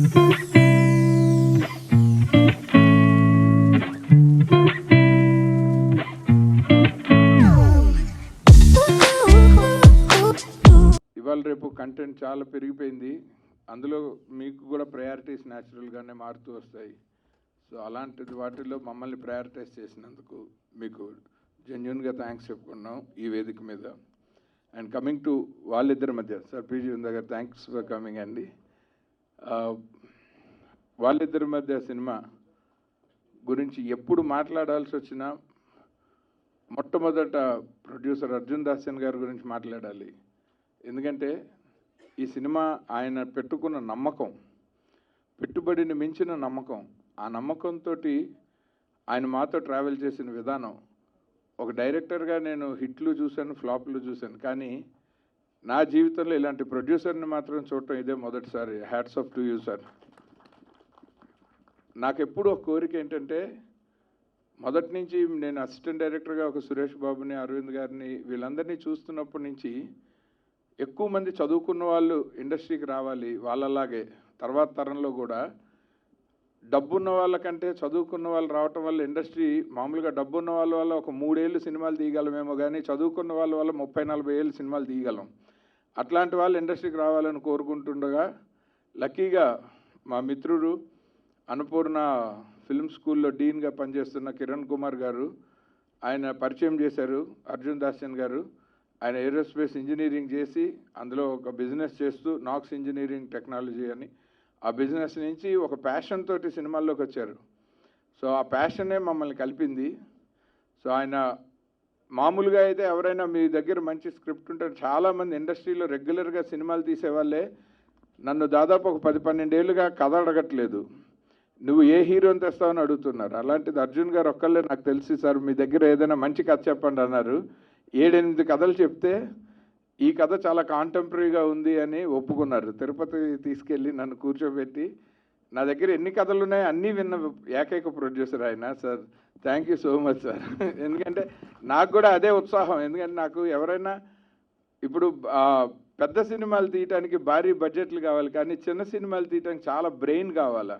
ఇవాళ రేపు కంటెంట్ చాలా పెరిగిపోయింది. అందులో మీకు కూడా ప్రయారిటీస్ న్యాచురల్గానే మారుతూ వస్తాయి. సో అలాంటి వాటిల్లో మమ్మల్ని ప్రయారిటైజ్ చేసినందుకు మీకు జెన్యున్గా థ్యాంక్స్ చెప్పుకున్నాం ఈ వేదిక మీద. అండ్ కమింగ్ టు వాళ్ళిద్దరి మధ్య, సార్ పీజీ దగ్గర థ్యాంక్స్ ఫర్ కమింగ్ అండి. వాళ్ళిద్దరి మధ్య సినిమా గురించి ఎప్పుడు మాట్లాడాల్సి వచ్చినా మొట్టమొదట ప్రొడ్యూసర్ అర్జున్ దాస్యన్ గారి గురించి మాట్లాడాలి. ఎందుకంటే ఈ సినిమా ఆయన పెట్టుకున్న నమ్మకం, పెట్టుబడిని మించిన నమ్మకం, ఆ నమ్మకంతో ఆయన మాతో ట్రావెల్ చేసిన విధానం. ఒక డైరెక్టర్గా నేను హిట్లు చూశాను, ఫ్లాప్లు చూశాను, కానీ నా జీవితంలో ఇలాంటి ప్రొడ్యూసర్ని మాత్రం చూడటం ఇదే మొదటిసారి. Hats off to you sir. నాకు ఎప్పుడు ఒక కోరిక ఏంటంటే, మొదటి నుంచి నేను అసిస్టెంట్ డైరెక్టర్గా ఒక సురేష్ బాబుని, అరవింద్ గారిని, వీళ్ళందరినీ చూస్తున్నప్పటి నుంచి ఎక్కువ మంది చదువుకున్న వాళ్ళు ఇండస్ట్రీకి రావాలి. వాళ్ళలాగే తర్వాత తరంలో కూడా డబ్బున్న వాళ్ళకంటే చదువుకున్న వాళ్ళు రావటం వల్ల ఇండస్ట్రీ మామూలుగా డబ్బున్న వాళ్ళ వల్ల ఒక 3 ఏళ్ళు సినిమాలు తీయగలమేమో, కానీ చదువుకున్న వాళ్ళ వల్ల 30-40 ఏళ్ళు సినిమాలు తీయగలం. అట్లాంటి వాళ్ళు ఇండస్ట్రీకి రావాలని కోరుకుంటుండగా లక్కీగా మా మిత్రుడు అన్నపూర్ణ ఫిల్మ్ స్కూల్లో డీన్గా పనిచేస్తున్న కిరణ్ కుమార్ గారు ఆయన పరిచయం చేశారు. అర్జున్ దాస్యన్ గారు ఆయన ఏరోస్పేస్ ఇంజనీరింగ్ చేసి అందులో ఒక బిజినెస్ చేస్తూ నాక్స్ ఇంజనీరింగ్ టెక్నాలజీ అని, ఆ బిజినెస్ నుంచి ఒక ప్యాషన్ తోటి సినిమాల్లోకి వచ్చారు. సో ఆ ప్యాషనే మమ్మల్ని కలిపింది. సో ఆయన మామూలుగా అయితే ఎవరైనా మీ దగ్గర మంచి స్క్రిప్ట్ ఉంటే, చాలామంది ఇండస్ట్రీలో రెగ్యులర్గా సినిమాలు తీసేవాళ్ళే నన్ను దాదాపు ఒక 10-12 ఏళ్ళుగా కథ అడగట్లేదు, నువ్వు ఏ హీరోని తెస్తావని అడుగుతున్నారు. అలాంటిది అర్జున్ గారు ఒక్కళ్ళే నాకు తెలిసి, సార్ మీ దగ్గర ఏదైనా మంచి కథ చెప్పండి అన్నారు. 7-8 కథలు చెప్తే ఈ కథ చాలా కాంటెంపరీగా ఉంది అని ఒప్పుకున్నారు. తిరుపతి తీసుకెళ్ళి నన్ను కూర్చోబెట్టి నా దగ్గర ఎన్ని కథలు ఉన్నాయి అన్నీ విన్న ఏకైక ప్రొడ్యూసర్ ఆయన. Sir thank you so much sir. ఎందుకంటే నాకు కూడా అదే ఉత్సాహం. ఎందుకంటే నాకు ఎవరైనా ఇప్పుడు పెద్ద సినిమాలు తీయటానికి భారీ బడ్జెట్లు కావాలి, కానీ చిన్న సినిమాలు తీయటానికి చాలా బ్రెయిన్ కావాలా.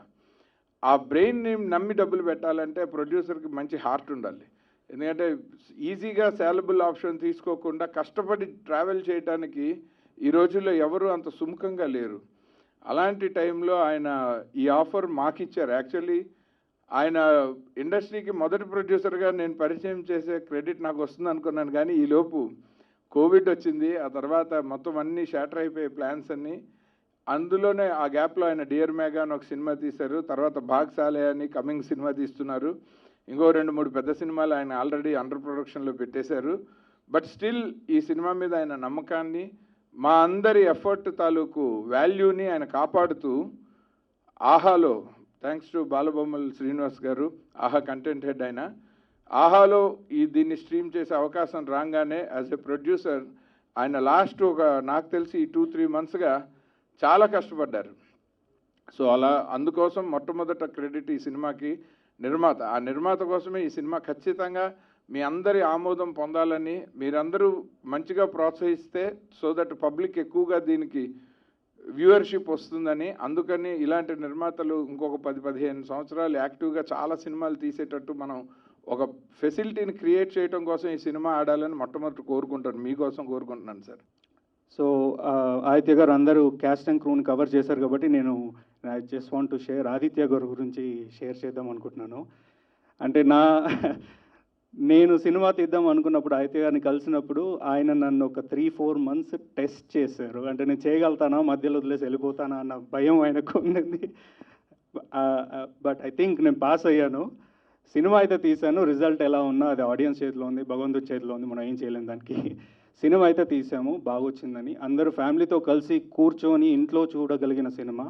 ఆ బ్రెయిన్ని నమ్మి డబ్బులు పెట్టాలంటే ప్రొడ్యూసర్కి మంచి హార్ట్ ఉండాలి. ఎందుకంటే ఈజీగా శాలబుల్ ఆప్షన్ తీసుకోకుండా కష్టపడి ట్రావెల్ చేయడానికి ఈ రోజుల్లో ఎవరు అంత సుముఖంగా లేరు. అలాంటి టైంలో ఆయన ఈ ఆఫర్ మాకిచ్చారు. యాక్చువల్లీ ఆయన ఇండస్ట్రీకి మొదటి ప్రొడ్యూసర్గా నేను పరిచయం చేసే క్రెడిట్ నాకు వస్తుంది అనుకున్నాను, కానీ ఈలోపు కోవిడ్ వచ్చింది. ఆ తర్వాత మొత్తం అన్నీ షాటర్ అయిపోయే ప్లాన్స్ అన్నీ. అందులోనే ఆ గ్యాప్లో ఆయన డియర్ మేఘా అని ఒక సినిమా తీశారు. తర్వాత భాగ్సాలే అని కమింగ్ సినిమా తీస్తున్నారు. ఇంకో 2-3 పెద్ద సినిమాలు ఆయన ఆల్రెడీ అండర్ ప్రొడక్షన్లో పెట్టేశారు. బట్ స్టిల్ ఈ సినిమా మీద ఆయన నమ్మకాన్ని, మా అందరి ఎఫర్ట్ తాలూకు వాల్యూని ఆయన కాపాడుతూ ఆహాలో, థ్యాంక్స్ టు బాలబొమ్మల శ్రీనివాస్ గారు, ఆహా కంటెంట్ హెడ్ ఆయన, ఆహాలో దీన్ని స్ట్రీమ్ చేసే అవకాశం రాగానే యాజ్ ఎ ప్రొడ్యూసర్ ఆయన లాస్ట్ ఒక నాకు తెలిసి 2-3 మంత్స్గా చాలా కష్టపడ్డారు. సో అలా అందుకోసం మొట్టమొదట క్రెడిట్ ఈ సినిమాకి నిర్మాత. ఆ నిర్మాత కోసమే ఈ సినిమా ఖచ్చితంగా మీ అందరి ఆమోదం పొందాలని, మీరందరూ మంచిగా ప్రోత్సహిస్తే సో దట్ పబ్లిక్ ఎక్కువగా దీనికి వ్యూవర్షిప్ వస్తుందని, అందుకని ఇలాంటి నిర్మాతలు ఇంకొక 10-15 సంవత్సరాలు యాక్టివ్గా చాలా సినిమాలు తీసేటట్టు మనం ఒక ఫెసిలిటీని క్రియేట్ చేయడం కోసం ఈ సినిమా ఆడాలని మొట్టమొదటి కోరుకుంటాను, మీకోసం కోరుకుంటున్నాను సార్. సో ఆదిత్య గారు అందరూ క్యాస్ట్ అండ్ క్రూని కవర్ చేశారు కాబట్టి I just want to share Aditya గారి గురించి షేర్ చేద్దాం అనుకుంటున్నాను. అంటే నేను సినిమా తీద్దాం అనుకున్నప్పుడు ఆదిత్య గారిని కలిసినప్పుడు ఆయన నన్ను ఒక 3-4 మంత్స్ టెస్ట్ చేశారు. అంటే నేను చేయగలుగుతానా, మధ్యలో వదిలేసి వెళ్ళిపోతానా అన్న భయం ఆయనకు ఉండింది. బట్ ఐ థింక్ నేను పాస్ అయ్యాను. సినిమా అయితే తీశాను. రిజల్ట్ ఎలా ఉన్నా అది ఆడియన్స్ చేతిలో ఉంది, భగవంతుడి చేతిలో ఉంది, మనం ఏం చేయలేం దానికి. సినిమా అయితే తీసాము, బాగొచ్చిందని అందరూ ఫ్యామిలీతో కలిసి కూర్చొని ఇంట్లో చూడగలిగిన సినిమా.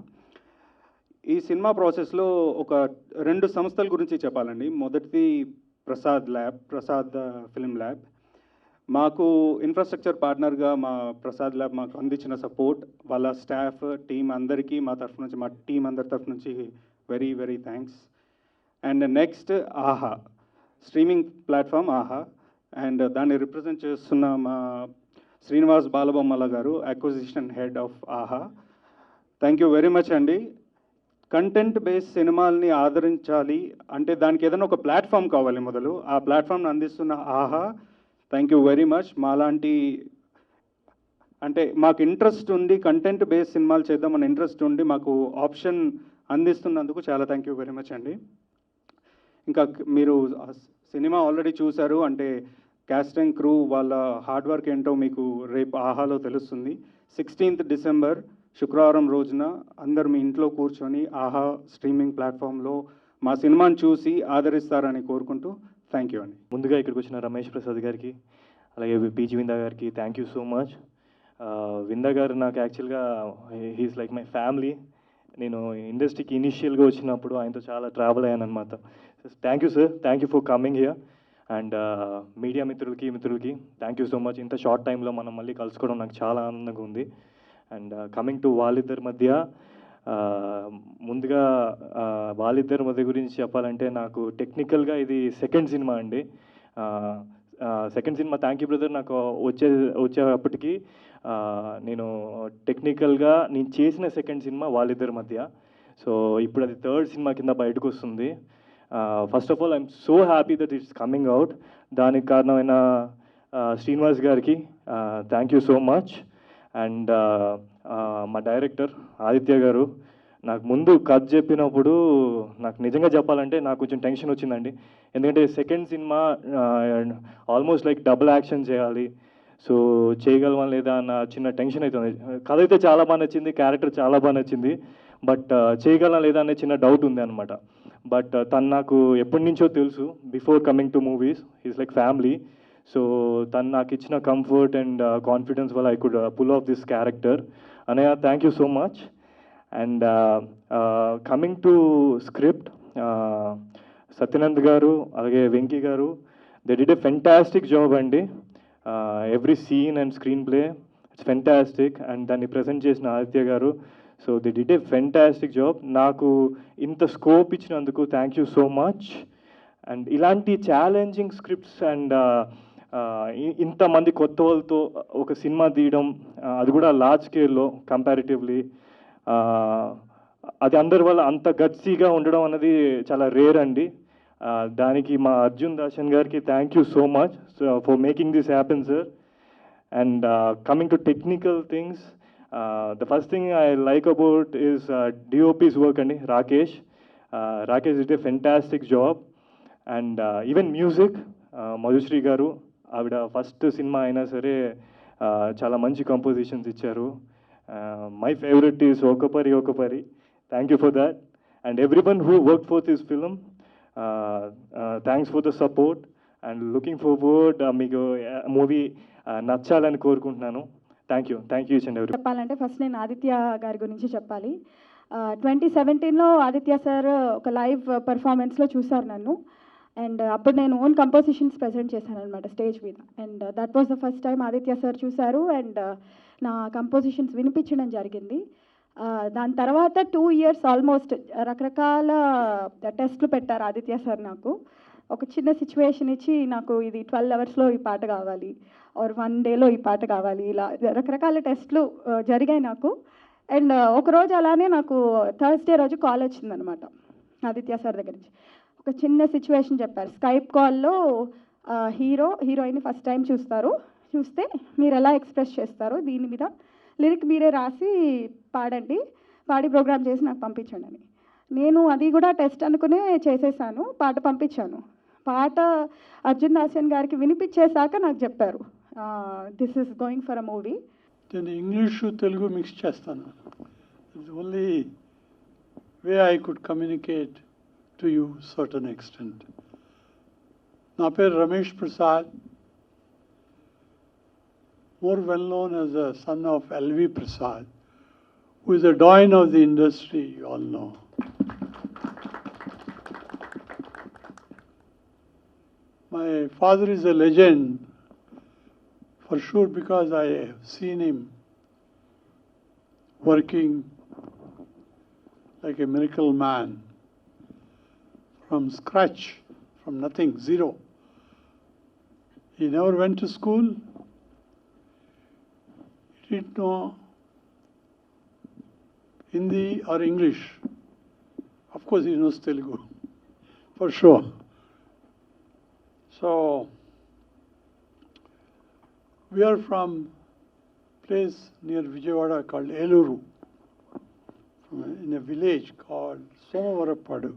ఈ సినిమా ప్రాసెస్లో ఒక 2 సంస్థల గురించి చెప్పాలండి. మొదటిది ప్రసాద్ ఫిల్మ్ ల్యాబ్. మాకు ఇన్ఫ్రాస్ట్రక్చర్ పార్ట్నర్గా మా ప్రసాద్ ల్యాబ్ మాకు అందించిన సపోర్ట్, వాళ్ళ స్టాఫ్ టీం అందరికీ మా తరఫు నుంచి, మా టీం అందరి తరఫు నుంచి very very thanks. And next ఆహా, స్ట్రీమింగ్ ప్లాట్ఫామ్ ఆహా, అండ్ దాన్ని రిప్రజెంట్ చేస్తున్న మా శ్రీనివాస్ బాలబొమ్మల గారు, అక్విజిషన్ హెడ్ ఆఫ్ ఆహా. థ్యాంక్ యూ వెరీ మచ్ అండి. కంటెంట్ బేస్డ్ సినిమాల్ని ఆదరించాలి అంటే దానికి ఏదైనా ఒక ప్లాట్ఫామ్ కావాలి. మొదలు ఆ ప్లాట్ఫామ్ని అందిస్తున్న ఆహా, థ్యాంక్ యూ వెరీ మచ్. మాలాంటి అంటే మాకు ఇంట్రెస్ట్ ఉండి కంటెంట్ బేస్డ్ సినిమాలు చేద్దామని ఇంట్రెస్ట్ ఉండి మాకు ఆప్షన్ అందిస్తున్నందుకు చాలా థ్యాంక్ యూ వెరీ మచ్ అండి. ఇంకా మీరు సినిమా ఆల్రెడీ చూశారు అంటే క్యాస్ట్ అండ్ క్రూ వాళ్ళ హార్డ్ వర్క్ ఏంటో మీకు రేపు ఆహాలో తెలుస్తుంది. 16th డిసెంబర్ శుక్రవారం రోజున అందరు మీ ఇంట్లో కూర్చొని ఆహా స్ట్రీమింగ్ ప్లాట్ఫామ్లో మా సినిమాని చూసి ఆదరిస్తారని కోరుకుంటూ థ్యాంక్ యూ అండి. ముందుగా ఇక్కడికి వచ్చిన రమేష్ ప్రసాద్ గారికి, అలాగే పీజీ విందా గారికి థ్యాంక్ యూ సో మచ్. విందా గారు నాకు యాక్చువల్గా హీస్ లైక్ మై ఫ్యామిలీ. నేను ఇండస్ట్రీకి ఇనిషియల్గా వచ్చినప్పుడు ఆయనతో చాలా ట్రావెల్ అయ్యాను అనమాట. Thank you sir, thank you for coming here. And media మిత్రులకి థ్యాంక్ యూ సో మచ్. ఇంత షార్ట్ టైంలో మనం మళ్ళీ కలుసుకోవడం నాకు చాలా ఆనందంగా ఉంది. అండ్ కమింగ్ టు వాళ్ళిద్దరి మధ్య, ముందుగా వాళ్ళిద్దరి మధ్య గురించి చెప్పాలంటే నాకు టెక్నికల్గా ఇది సెకండ్ సినిమా అండి. Second cinema thank you brother. నాకు వచ్చేటప్పటికి నేను టెక్నికల్గా నేను చేసిన సెకండ్ సినిమా వాళ్ళిద్దరి మధ్య. సో ఇప్పుడు అది థర్డ్ సినిమా కింద బయటకు వస్తుంది. First of all I'm so happy that it's coming out. దానికి కారణమైన శ్రీనివాస్ గారికి thank you so much. And మా డైరెక్టర్ ఆదిత్య గారు నాకు ముందు కథ చెప్పినప్పుడు నాకు నిజంగా చెప్పాలంటే నాకు కొంచెం టెన్షన్ వచ్చిందండి. ఎందుకంటే second cinema almost like double action చేయాలి. సో చేయగలమా లేదా అన్న చిన్న టెన్షన్ అవుతుంది. కథ అయితే చాలా బాగా నచ్చింది, క్యారెక్టర్ చాలా బాగా నచ్చింది, బట్ చేయగలనా లేదా అనే చిన్న డౌట్ ఉంది అనమాట. బట్ తను నాకు ఎప్పటి నుంచో తెలుసు, before coming to movies is like family. So తను నాకు ఇచ్చిన కంఫర్ట్ అండ్ కాన్ఫిడెన్స్ వల్ల I could pull off this character. అనయ్య thank you so much. And coming to script, Satyanand garu అలాగే Venky garu they did a fantastic job అండి. Every scene and screen play it's fantastic. And దాన్ని present చేసిన Aditya garu, so they did a fantastic job. నాకు ఇంత scope ఇచ్చినందుకు thank you so much. And ఇలాంటి challenging scripts and ఇంతమంది కొత్త వాళ్ళతో ఒక సినిమా తీయడం, అది కూడా లార్జ్ స్కేల్లో కంపారిటివ్లీ, అది అందరి వల్ల అంత గట్సీగా ఉండడం అన్నది చాలా రేర్ అండి. దానికి మా అర్జున్ దాషన్ గారికి thank you so much for making this happen sir. And coming to technical things, the first thing I like about is DOP's work అండి. Rakesh it a fantastic job. And even music Madhushree garu, ఆవిడ first cinema అయినా సరే చాలా మంచి compositions ఇచ్చారు. My favourite is Okapari. Thank you for that. And everyone who work for this film, thanks for the support and looking forward మీకు movie నచ్చాలని కోరుకుంటున్నాను. Thank you each and every. చెప్పాలంటే first నేను ఆదిత్య గారి గురించి చెప్పాలి. 2017లో ఆదిత్య సార్ ఒక లైవ్ పర్ఫార్మెన్స్లో చూశారు నన్ను. అండ్ అప్పుడు నేను ఓన్ కంపోజిషన్స్ ప్రజెంట్ చేశాను అనమాట స్టేజ్ మీద. And that was the first time Aditya sir చూశారు అండ్ నా కంపోజిషన్స్ వినిపించడం జరిగింది. దాని తర్వాత 2 years ఆల్మోస్ట్ రకరకాల టెస్ట్లు పెట్టారు ఆదిత్య సార్. నాకు ఒక చిన్న సిచ్యువేషన్ ఇచ్చి నాకు ఇది 12 hours ఈ పాట కావాలి ఆర్ 1 dayలో ఈ పాట కావాలి, ఇలా రకరకాల టెస్ట్లు జరిగాయి నాకు. అండ్ ఒకరోజు అలానే నాకు థర్స్డే రోజు కాల్ వచ్చిందనమాట ఆదిత్య సార్ దగ్గర నుంచి. ఒక చిన్న సిచ్యువేషన్ చెప్పారు. స్కైప్ కాల్లో హీరోయిన్ ఫస్ట్ టైం చూస్తే మీరు ఎలా ఎక్స్ప్రెస్ చేస్తారో దీని మీద లిరిక్ మీరే రాసి పాడి ప్రోగ్రామ్ చేసి నాకు పంపించండి అని. నేను అది కూడా టెస్ట్ అనుకునే చేసేసాను, పాట పంపించాను. పాట అర్జున్ దాసన్ గారికి వినిపించేశాక నాకు చెప్పారు this is going for a movie. నేను ఇంగ్లీషు తెలుగు మిక్స్ చేస్తాను. It's only way I could communicate to you certain extent. నా పేరు Ramesh Prasad, more well known as the son of L.V. Prasad, who is a doyen of the industry, you all know. My father is a legend, for sure, because I have seen him working like a miracle man. From scratch, from nothing, zero. He never went to school. He didn't know Hindi or English. course, he knows Telugu, for sure. So, we are from a place near Vijayawada called Eluru, in a village called Somavarapadu.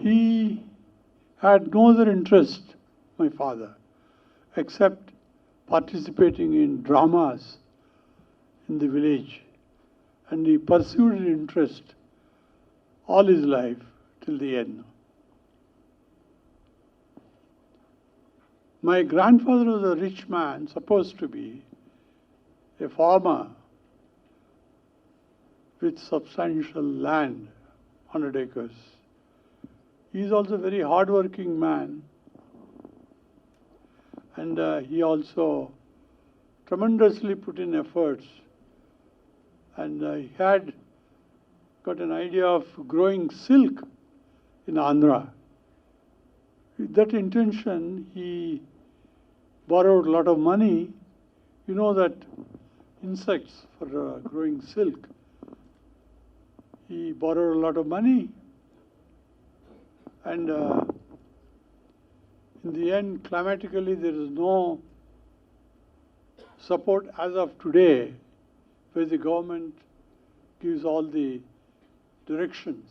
He had no other interest, my father, except participating in dramas in the village. And he pursued his interest all his life till the end. My grandfather was a rich man, supposed to be a farmer with substantial land, 100 acres. He is also a very hard-working man, and he also tremendously put in efforts, and he had got an idea of growing silk in Andhra. With that intention, he borrowed a lot of money. You know that insects for growing silk. He borrowed a lot of money, and in the end, climatically, there is no support as of today, where the government gives all the directions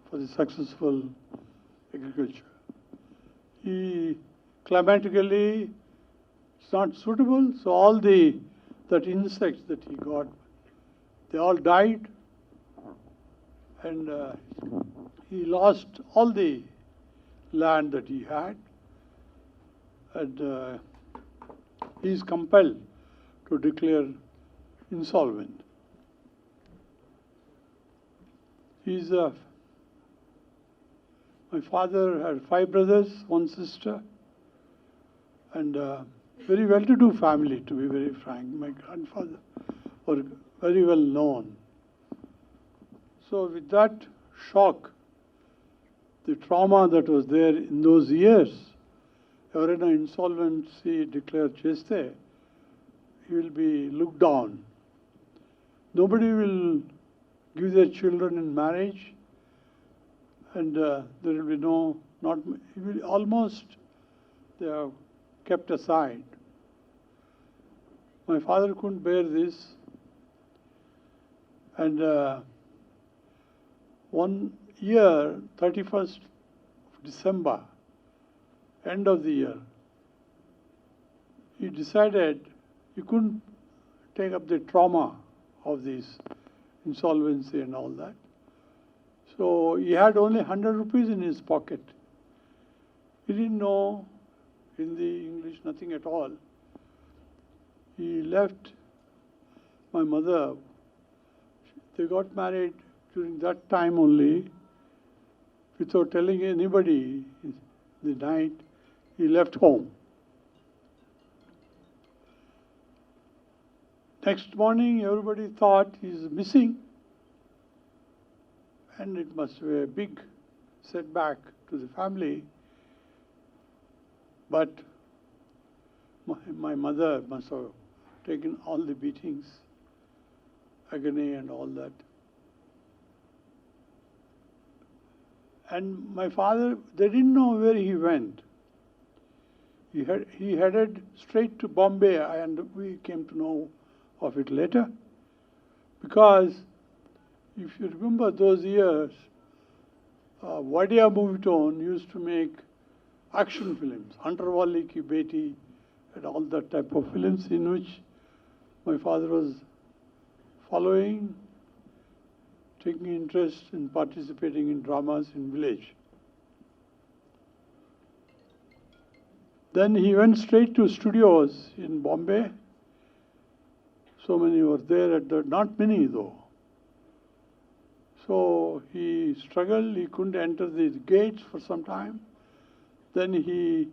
for the successful agriculture. Climatically, it's not suitable, so all that insects that he got, they all died, and he lost all the land that he had, and he is compelled to declare insolvent. My father had 5 brothers, 1 sister, and very well-to-do family, to be very frank. My grandfather was very well known. So with that shock, the trauma that was there in those years, ఎవరైనా insolvency declare చేస్తే, he will be looked down. Nobody will give their children in marriage, and there will be almost they are kept aside. My father couldn't bear this, and one year, 31st of December, end of the year, he decided he couldn't take up the trauma of this insolvency and all that. So he had only 100 rupees in his pocket. He didn't know Hindi, English, nothing at all. He left my mother. They got married during that time only, without telling anybody. The night he left home. Next morning, everybody thought he's missing, and it must be a big setback to the family. But my mother must have taken all the beatings, agony and all that. And my father, they didn't know where he went. He headed straight to Bombay, and we came to know of it later. Because if you remember those years, Vadya Movietone used to make action films, Hunterwali Ki Beti, and all that type of films, in which my father was following, taking interest in participating in dramas in village. Then he went straight to studios in Bombay. So many were there not many though. So he struggled, he couldn't enter the gates for some time. Then he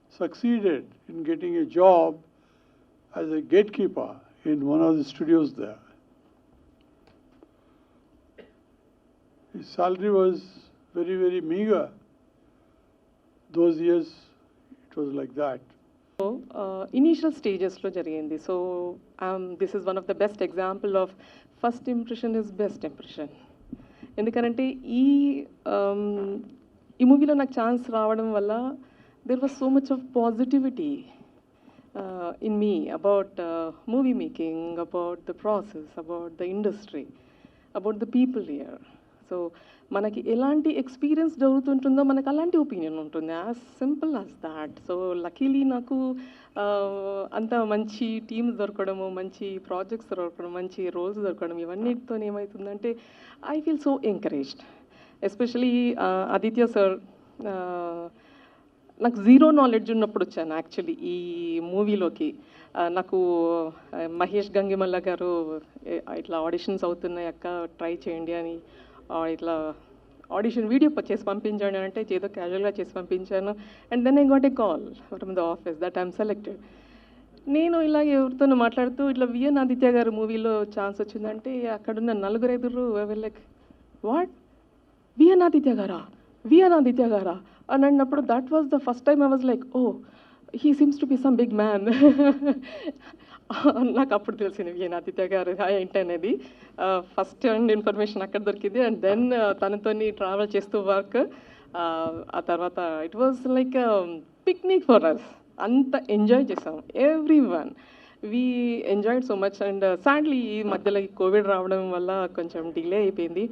succeeded in getting a job as a gatekeeper in one of the studios there. His salary was very, very meager. Those years, it was like that. Initial స్టేజెస్లో జరిగింది. So this is one of the best example of first impression is best impression. ఎందుకంటే ఈ మూవీలో నాకు chance రావడం వల్ల there was so much of positivity in me about movie making, about the process, about the industry, about the people here. So మనకి ఎలాంటి experience జరుగుతుంటుందో మనకు అలాంటి ఒపీనియన్ ఉంటుంది, as simple as that. So luckily నాకు అంత మంచి టీమ్స్ దొరకడము, మంచి projects దొరకడం, మంచి రోల్స్ దొరకడం, ఇవన్నిటితో ఏమవుతుందంటే I feel so encouraged. Especially Aditya sir నాకు జీరో నాలెడ్జ్ ఉన్నప్పుడు వచ్చాను యాక్చువల్లీ ఈ మూవీలోకి. నాకు మహేష్ గంగిమల్ల గారు ఇట్లా ఆడిషన్స్ అవుతున్నాయి అక్క, ట్రై చేయండి అని ఇట్లా ఆడిషన్ వీడియో చేసి పంపించండి అంటే ఏదో క్యాజువల్గా చేసి పంపించాను. And then I got a call from the office that I'm selected. నేను ఇలా ఎవరితోనూ మాట్లాడుతూ ఇట్లా V.N ఆదిత్య గారు మూవీలో ఛాన్స్ వచ్చిందంటే అక్కడున్న 4-5 లైక్ వాట్ V.N ఆదిత్య గారా అని అన్నప్పుడు that was the first time I was like oh he seems to be some big man. నాకు అప్పుడు తెలిసింది V.N ఆదిత్య గారు ఏంటనేది. ఫస్ట్ హ్యాండ్ ఇన్ఫర్మేషన్ అక్కడ దొరికింది. అండ్ దెన్ తనతోని ట్రావెల్ చేస్తూ వర్క్, ఆ తర్వాత it was like picnic for us. అంత ఎంజాయ్ చేసాం, everyone we enjoyed so much. And sadly ఈ మధ్యలో కోవిడ్ రావడం వల్ల కొంచెం డిలే అయిపోయింది.